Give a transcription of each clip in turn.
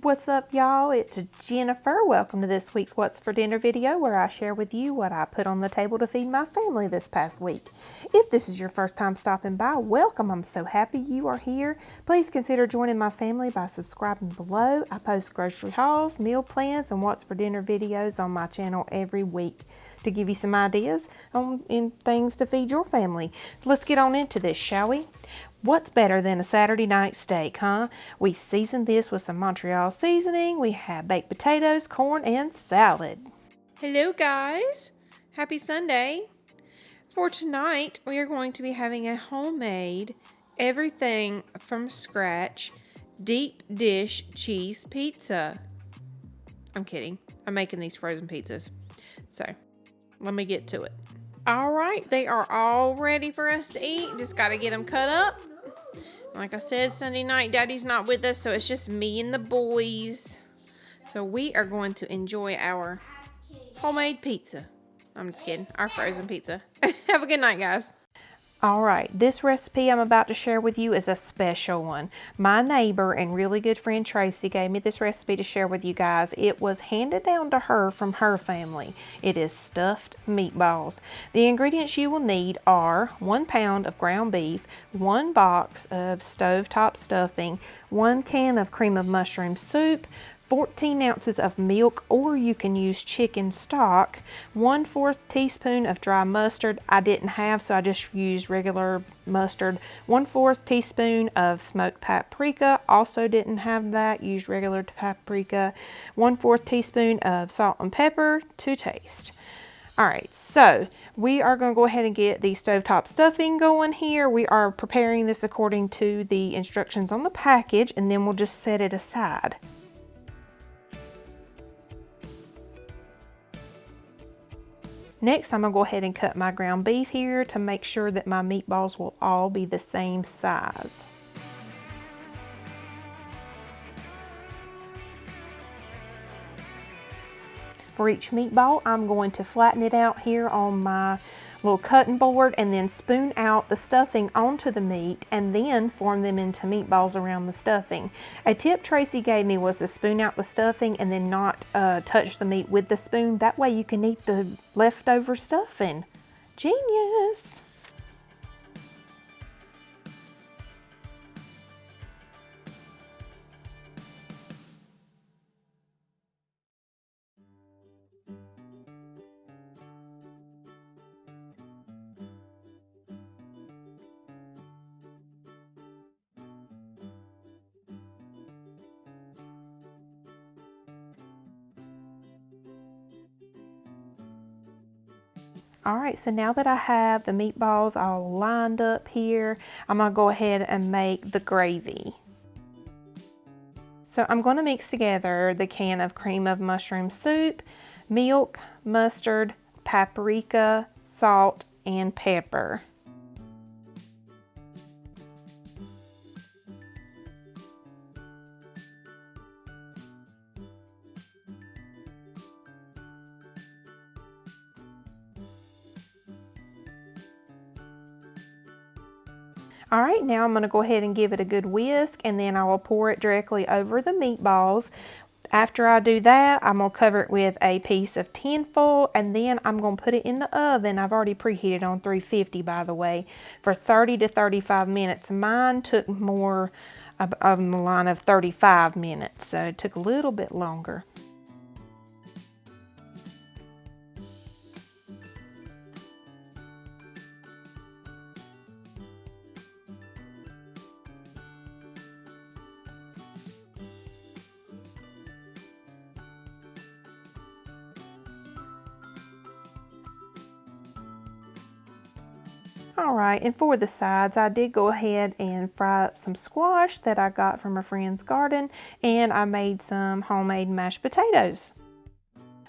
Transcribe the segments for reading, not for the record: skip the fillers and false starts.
What's up, y'all? It's Jennifer. Welcome to this week's What's for Dinner video, where I share with you what I put on the table to feed my family this past week. If this is your first time stopping by, welcome. I'm so happy you are here. Please consider joining my family by subscribing below. I post grocery hauls, meal plans, and What's for Dinner videos on my channel every week to give you some ideas on things to feed your family. Let's get on into this, shall we? What's better than a Saturday night steak, huh? We seasoned this with some Montreal seasoning. We have baked potatoes, corn, and salad. Hello, guys. Happy Sunday. For tonight, we are going to be having a homemade, everything from scratch, deep dish cheese pizza. I'm kidding. I'm making these frozen pizzas. So, let me get to it. All right, they are all ready for us to eat. Just got to get them cut up. Like I said, Sunday night, Daddy's not with us, so it's just me and the boys. So we are going to enjoy our homemade pizza. I'm just kidding, our frozen pizza. Have a good night, guys. All right, this recipe I'm about to share with you is a special one. My neighbor and really good friend Tracy gave me this recipe to share with you guys. It was handed down to her from her family. It is stuffed meatballs. The ingredients you will need are 1 pound of ground beef, 1 box of stovetop stuffing, 1 can of cream of mushroom soup, 14 ounces of milk, or you can use chicken stock, 1/4 teaspoon of dry mustard. I didn't have, so I just used regular mustard. 1/4 teaspoon of smoked paprika, also didn't have that, used regular paprika. 1/4 teaspoon of salt and pepper to taste. All right, so we are going to go ahead and get the stovetop stuffing going here. We are preparing this according to the instructions on the package, and then we'll just set it aside. Next, I'm going to go ahead and cut my ground beef here to make sure that my meatballs will all be the same size. For each meatball, I'm going to flatten it out here on my little cutting board and then spoon out the stuffing onto the meat and then form them into meatballs around the stuffing. A tip Tracy gave me was to spoon out the stuffing and then not touch the meat with the spoon. That way you can eat the leftover stuffing. Genius! All right, so now that I have the meatballs all lined up here, I'm gonna go ahead and make the gravy. So I'm gonna mix together the can of cream of mushroom soup, milk, mustard, paprika, salt, and pepper. All right, now I'm going to go ahead and give it a good whisk, and then I will pour it directly over the meatballs. After I do that, I'm going to cover it with a piece of tin foil, and then I'm going to put it in the oven. I've already preheated on 350, by the way, for 30 to 35 minutes. Mine took more of the line of 35 minutes, so it took a little bit longer. All right, and for the sides, I did go ahead and fry up some squash that I got from a friend's garden, and I made some homemade mashed potatoes.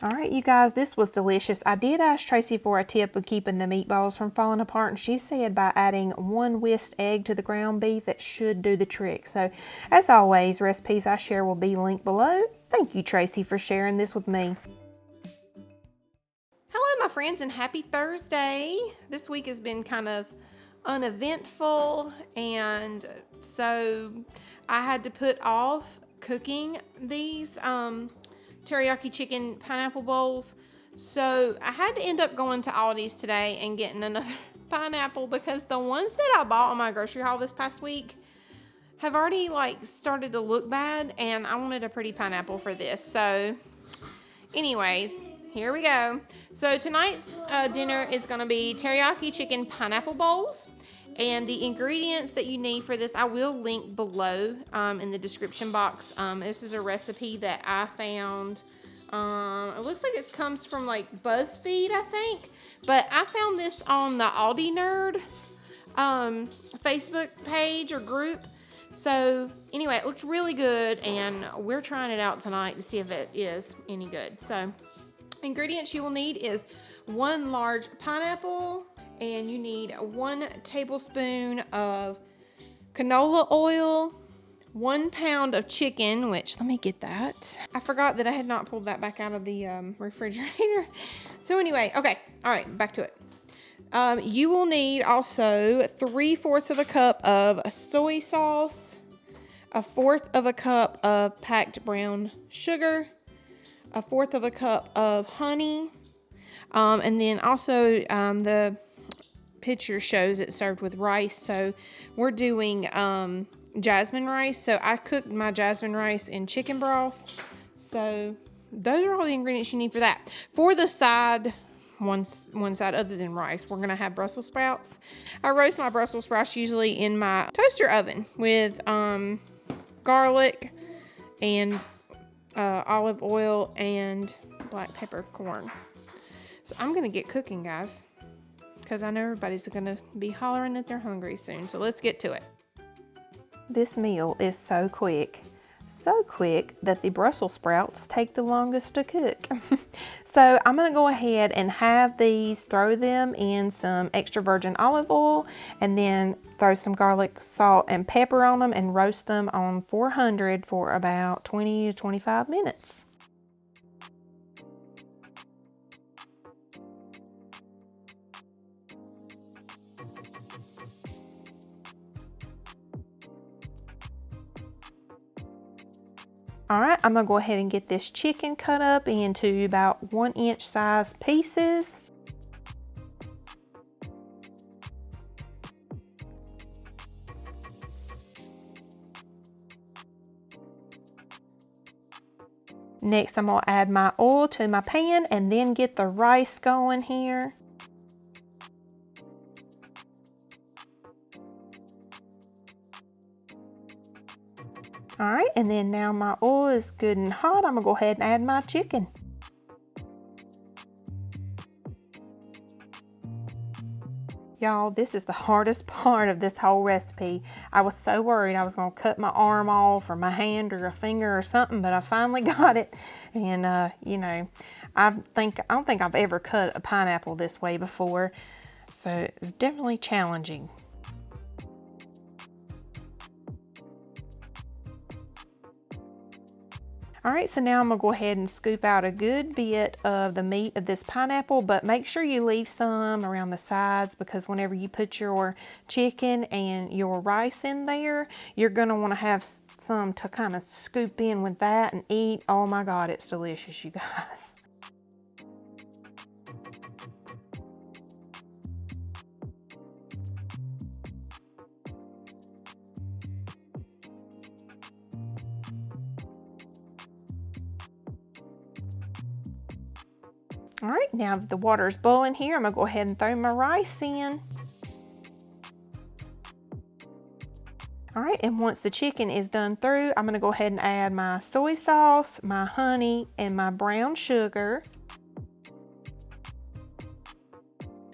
All right, you guys, this was delicious. I did ask Tracy for a tip of keeping the meatballs from falling apart, and she said by adding 1 whisked egg to the ground beef, that should do the trick. So, as always, recipes I share will be linked below. Thank you, Tracy, for sharing this with me. Hello, my friends, and happy Thursday. This week has been kind of uneventful, and so I had to put off cooking these teriyaki chicken pineapple bowls. So I had to end up going to Aldi's today and getting another pineapple because the ones that I bought on my grocery haul this past week have already like started to look bad, and I wanted a pretty pineapple for this. So anyways, here we go. So tonight's dinner is going to be teriyaki chicken pineapple bowls. And the ingredients that you need for this, I will link below in the description box. This is a recipe that I found. It looks like it comes from like BuzzFeed, I think. But I found this on the Aldi Nerd Facebook page or group. So anyway, it looks really good, and we're trying it out tonight to see if it is any good. So ingredients you will need is 1 large pineapple, and you need 1 tablespoon of canola oil, 1 pound of chicken, which let me get that. I forgot that I had not pulled that back out of the refrigerator. So anyway, okay, all right, back to it. You will need also 3/4 of a cup of soy sauce, 1/4 of a cup of packed brown sugar, 1/4 of a cup of honey, and then also the picture shows it served with rice. So we're doing jasmine rice. So I cooked my jasmine rice in chicken broth. So those are all the ingredients you need for that. For the side, one side other than rice, we're gonna have Brussels sprouts. I roast my Brussels sprouts usually in my toaster oven with garlic and olive oil and black peppercorn. So I'm gonna get cooking, guys, because I know everybody's gonna be hollering that they're hungry soon. So let's get to it. This meal is so quick that the Brussels sprouts take the longest to cook. So I'm gonna go ahead and have these, throw them in some extra virgin olive oil, and then throw some garlic, salt, and pepper on them and roast them on 400 for about 20 to 25 minutes. All right, I'm gonna go ahead and get this chicken cut up into about 1-inch size pieces. Next, I'm gonna add my oil to my pan and then get the rice going here. All right, and then now my oil is good and hot. I'm gonna go ahead and add my chicken. Y'all, this is the hardest part of this whole recipe. I was so worried I was gonna cut my arm off or my hand or a finger or something, but I finally got it. And you know, I don't think I've ever cut a pineapple this way before, so it's definitely challenging. All right, so now I'm gonna go ahead and scoop out a good bit of the meat of this pineapple, but make sure you leave some around the sides, because whenever you put your chicken and your rice in there, you're gonna wanna have some to kind of scoop in with that and eat. Oh my God, it's delicious, you guys. All right, now that the water is boiling here, I'm gonna go ahead and throw my rice in. All right, and once the chicken is done through, I'm gonna go ahead and add my soy sauce, my honey, and my brown sugar.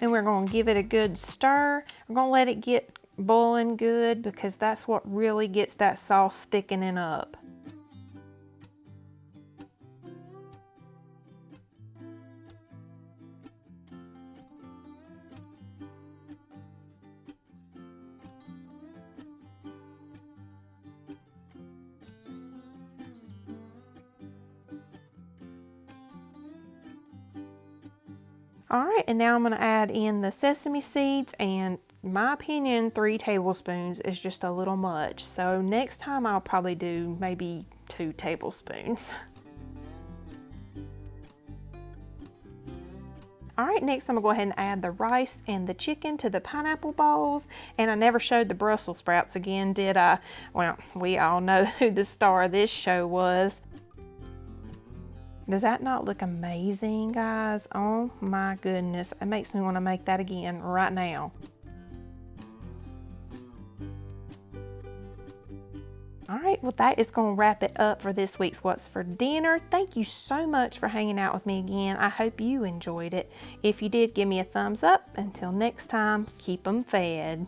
And we're gonna give it a good stir. We're gonna let it get boiling good, because that's what really gets that sauce thickening up. All right, and now I'm gonna add in the sesame seeds, and in my opinion, 3 tablespoons is just a little much. So next time I'll probably do maybe 2 tablespoons. All right, next I'm gonna go ahead and add the rice and the chicken to the pineapple balls. And I never showed the Brussels sprouts again, did I? Well, we all know who the star of this show was. Does that not look amazing, guys? Oh my goodness, it makes me wanna make that again right now. All right, well, that is going to wrap it up for this week's What's for Dinner. Thank you so much for hanging out with me again. I hope you enjoyed it. If you did, give me a thumbs up. Until next time, keep 'em fed.